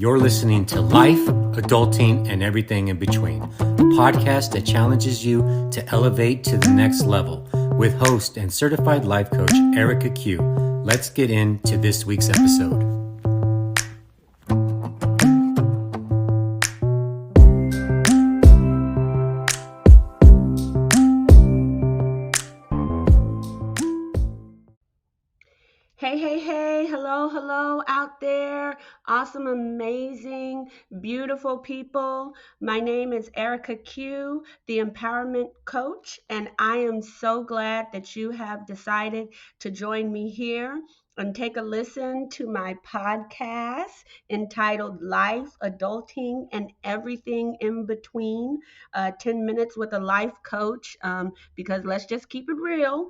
You're listening to Life, Adulting, and Everything in Between, a podcast that challenges you to elevate to the next level with host and certified life coach Erica Q. Let's get into this week's episode. Hey, hello out there. Awesome, amazing, beautiful people. My name is Erica Q, the Empowerment Coach, and I am so glad that you have decided to join me here and take a listen to my podcast entitled Life, Adulting, and Everything in Between, 10 Minutes with a Life Coach, because let's just keep it real.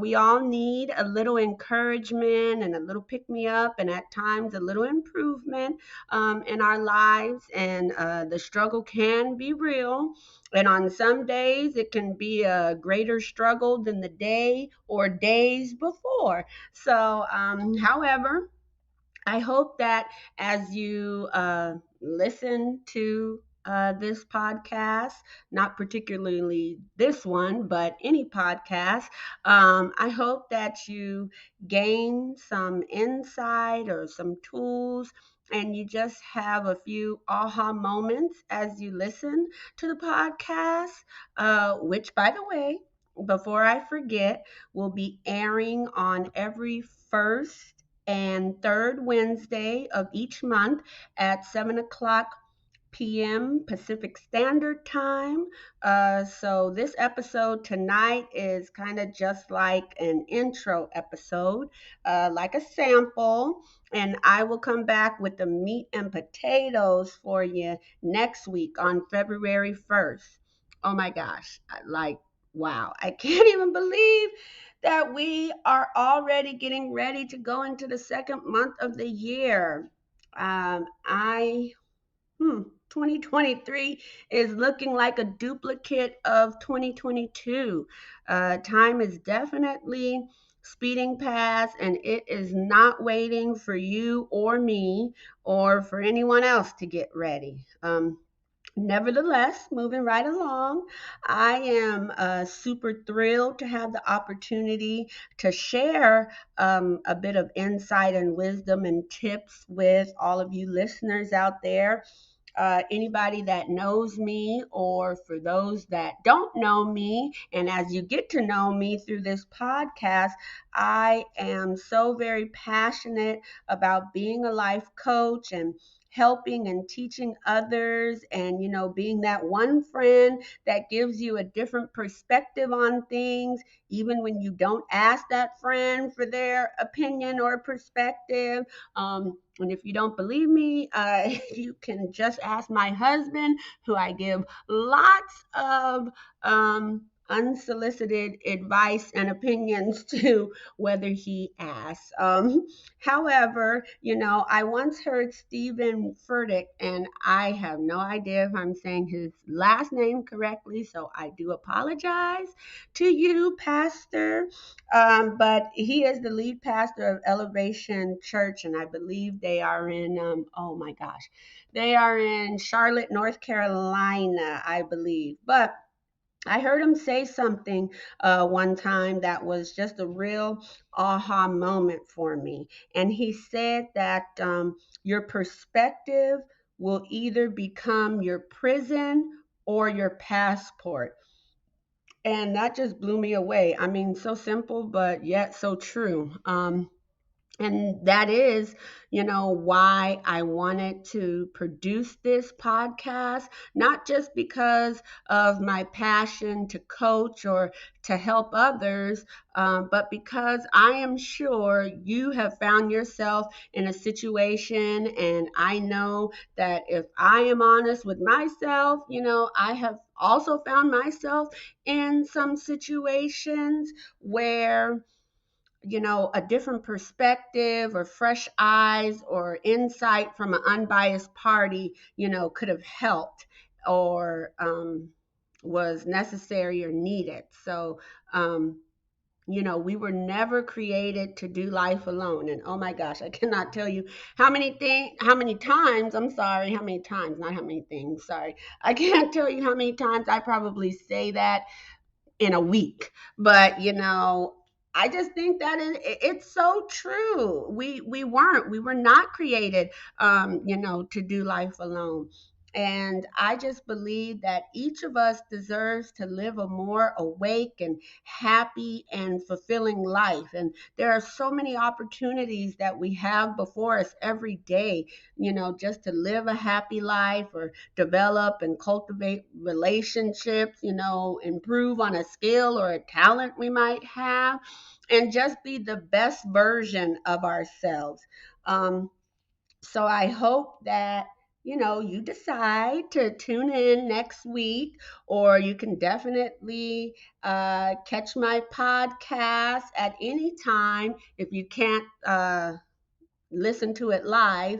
We all need a little encouragement and a little pick me up, and at times a little improvement in our lives. And the struggle can be real. And on some days, it can be a greater struggle than the day or days before. So, however, I hope that as you listen to this podcast, not particularly this one, but any podcast, I hope that you gain some insight or some tools and you just have a few aha moments as you listen to the podcast, which, by the way, before I forget, will be airing on every first and third Wednesday of each month at 7 o'clock p.m. Pacific Standard Time. So this episode tonight is kind of just like an intro episode, like a sample. And I will come back with the meat and potatoes for you next week on February 1st. Oh my gosh, wow, I can't even believe that we are already getting ready to go into the second month of the year. Um, I 2023 is looking like a duplicate of 2022. Time is definitely speeding past, and it is not waiting for you or me or for anyone else to get ready. Nevertheless, moving right along, I am super thrilled to have the opportunity to share a bit of insight and wisdom and tips with all of you listeners out there. Anybody that knows me, or for those that don't know me, and as you get to know me through this podcast, I am so very passionate about being a life coach and helping and teaching others, and being that one friend that gives you a different perspective on things even when you don't ask that friend for their opinion or perspective. And if you don't believe me, you can just ask my husband, who I give lots of unsolicited advice and opinions to, whether he asks. However, I once heard Stephen Furtick, and I have no idea if I'm saying his last name correctly, so I do apologize to you, Pastor. But he is the lead pastor of Elevation Church, and I believe they are in, oh my gosh, they are in Charlotte, North Carolina, I believe. But I heard him say something one time that was just a real aha moment for me. And he said that your perspective will either become your prison or your passport. And that just blew me away. I mean, so simple, but yet so true. And that is, why I wanted to produce this podcast, not just because of my passion to coach or to help others, but because I am sure you have found yourself in a situation. And I know that if I am honest with myself, I have also found myself in some situations where a different perspective or fresh eyes or insight from an unbiased party, could have helped or was necessary or needed. So, We were never created to do life alone. And oh my gosh, I cannot tell you how many things, sorry. I can't tell you how many times I probably say that in a week. But I just think that it's so true. We were not created to do life alone. And I just believe that each of us deserves to live a more awake and happy and fulfilling life. And there are so many opportunities that we have before us every day, just to live a happy life, or develop and cultivate relationships, improve on a skill or a talent we might have, and just be the best version of ourselves. Um, so I hope that you decide to tune in next week, or you can definitely catch my podcast at any time if you can't listen to it live.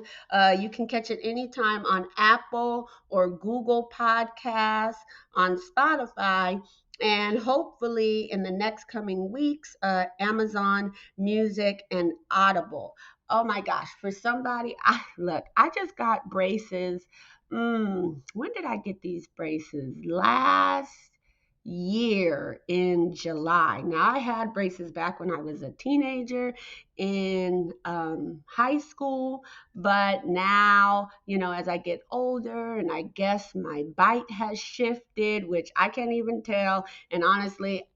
You can catch it anytime on Apple or Google Podcasts, on Spotify, and hopefully in the next coming weeks, Amazon Music and Audible. Oh my gosh, for somebody, I just got braces. When did I get these braces? Last year in July. Now, I had braces back when I was a teenager in high school, but now, as I get older, and I guess my bite has shifted, which I can't even tell. And honestly,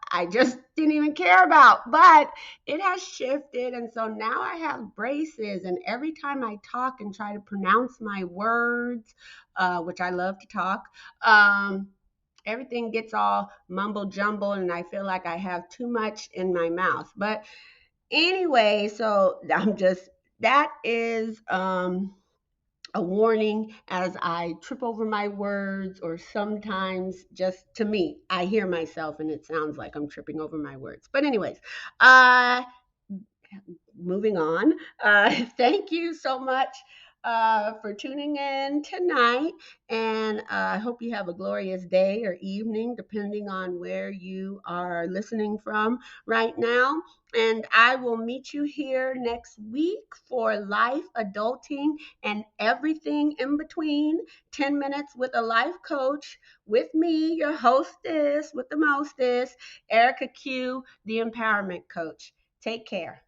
I just didn't even care about, but it has shifted. And so now I have braces, and every time I talk and try to pronounce my words, which I love to talk, everything gets all mumble jumble, and I feel like I have too much in my mouth. But anyway, so that is a warning as I trip over my words, or sometimes, just to me, I hear myself and it sounds like I'm tripping over my words. But anyways, uh moving on. Thank you so much for tuning in tonight. And I hope you have a glorious day or evening, depending on where you are listening from right now. And I will meet you here next week for Life, Adulting, and Everything in Between, 10 Minutes with a Life Coach, with me, your hostess with the mostest, Erica Q, the Empowerment Coach. Take care.